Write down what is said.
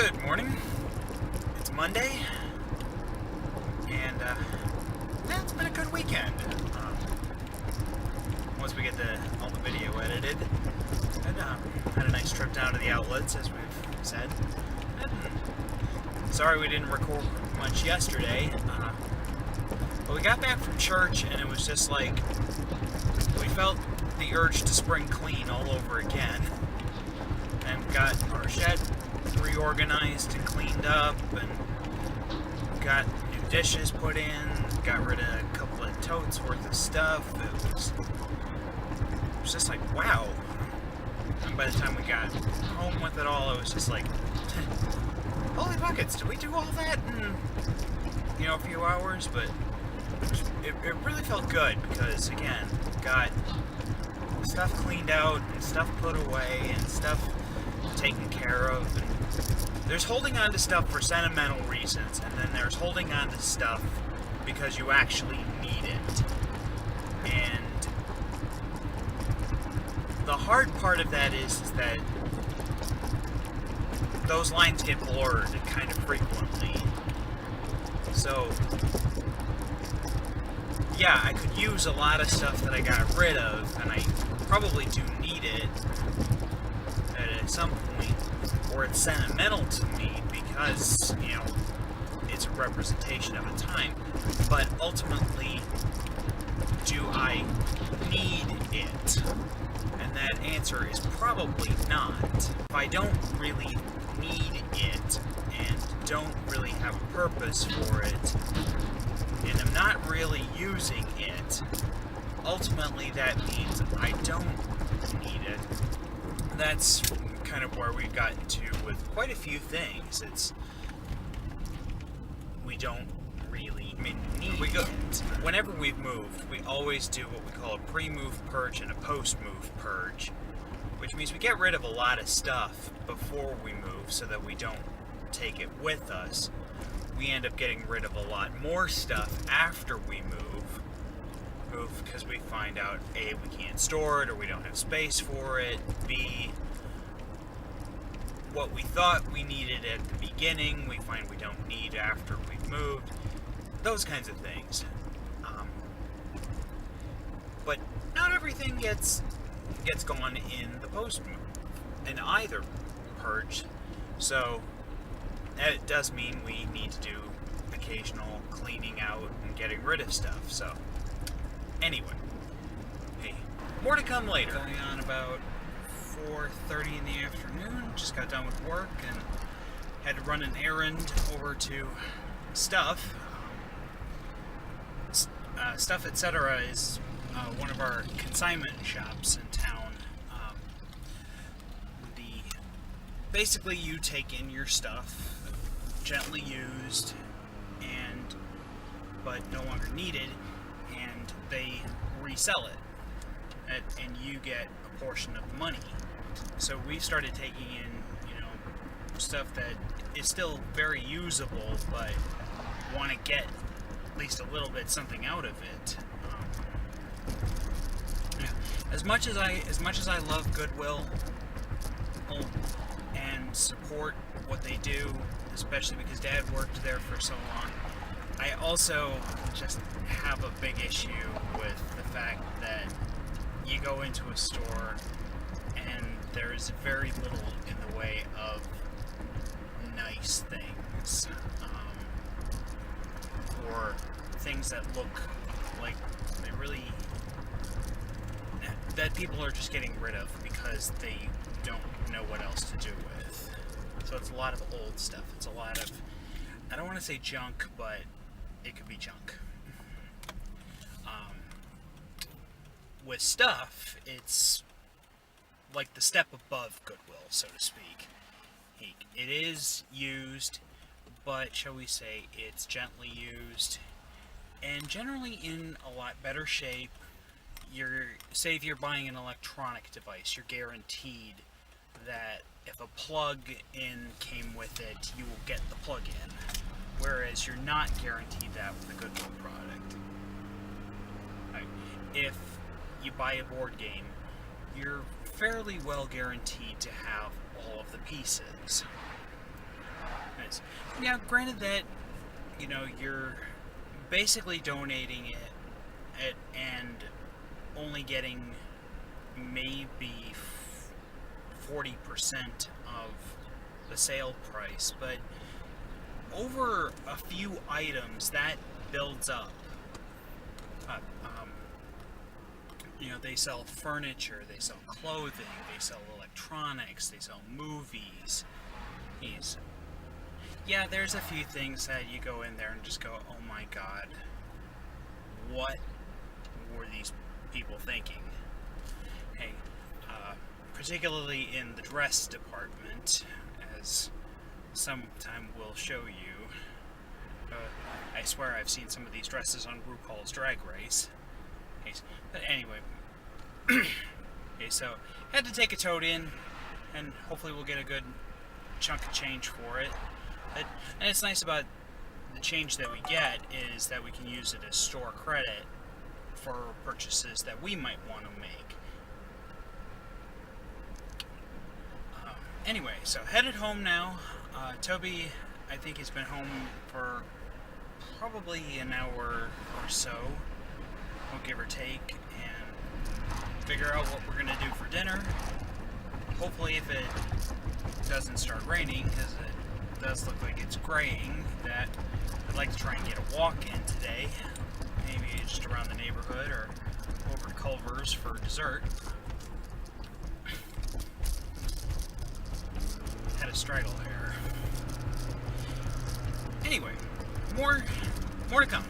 Good morning. It's Monday, and it's been a good weekend. Once we get all the video edited, and had a nice trip down to the outlets, as we've said. Sorry we didn't record much yesterday, but we got back from church, and it was just like we felt the urge to spring clean all over again, and got our shed reorganized and cleaned up, and got new dishes put in, got rid of a couple of totes worth of stuff. It was just like, wow. And by the time we got home with it all, it was just like, holy buckets, did we do all that in, a few hours? But it really felt good because, again, got stuff cleaned out and stuff put away and stuff taken care of. And there's holding on to stuff for sentimental reasons, and then there's holding on to stuff because you actually need it. And the hard part of that is that those lines get blurred kind of frequently. So, yeah, I could use a lot of stuff that I got rid of, and I probably do need it at some point, or it's sentimental to me because, it's a representation of a time. But ultimately, do I need it? And that answer is probably not. If I don't really need it and don't really have a purpose for it, and I'm not really using it, ultimately that means I don't need it. That's kind of where we've gotten to with quite a few things. We don't really need it. Whenever we've moved, we always do what we call a pre-move purge and a post-move purge, which means we get rid of a lot of stuff before we move so that we don't take it with us. We end up getting rid of a lot more stuff after we move because we find out A, we can't store it, or we don't have space for it, B, what we thought we needed at the beginning, we find we don't need after we've moved. Those kinds of things. But not everything gets gone in the post-move, in either purge. So that does mean we need to do occasional cleaning out and getting rid of stuff. So anyway, hey, more to come later. Going on about 4:30 in the afternoon. Just got done with work and had to run an errand over to Stuff. Stuff Etc. is one of our consignment shops in town. Basically, you take in your stuff, gently used, but no longer needed, and they resell it, and you get a portion of the money. So we started taking in, stuff that is still very usable, but want to get at least a little bit something out of it. As much as I love Goodwill and support what they do, especially because Dad worked there for so long, I also just have a big issue with the fact that you go into a store and there is very little in the way of nice things, or things that look like they really, that people are just getting rid of because they don't know what else to do with. So it's a lot of old stuff. It's a lot of, I don't want to say junk, but it could be junk. With Stuff, it's like the step above Goodwill, so to speak. It is used, but shall we say it's gently used, and generally in a lot better shape. Say if you're buying an electronic device, you're guaranteed that if a plug-in came with it, you will get the plug-in, whereas you're not guaranteed that with a Goodwill product. If you buy a board game, you're fairly well guaranteed to have all of the pieces. Nice. Now, granted that, you're basically donating it and only getting maybe 40% of the sale price, but over a few items that builds up. They sell furniture, they sell clothing, they sell electronics, they sell movies. Yeah, there's a few things that you go in there and just go, oh my god, what were these people thinking? Hey, particularly in the dress department, as sometime will show you. I swear I've seen some of these dresses on RuPaul's Drag Race. But anyway, okay, so had to take a tote in, and hopefully we'll get a good chunk of change for it. And it's nice about the change that we get is that we can use it as store credit for purchases that we might want to make. Anyway, so headed home now. Toby, I think he's been home for probably an hour or so, give or take, and figure out what we're going to do for dinner. Hopefully, if it doesn't start raining, because it does look like it's graying, that I'd like to try and get a walk in today. Maybe just around the neighborhood or over to Culver's for dessert. Had a straggle here. Anyway, more to come.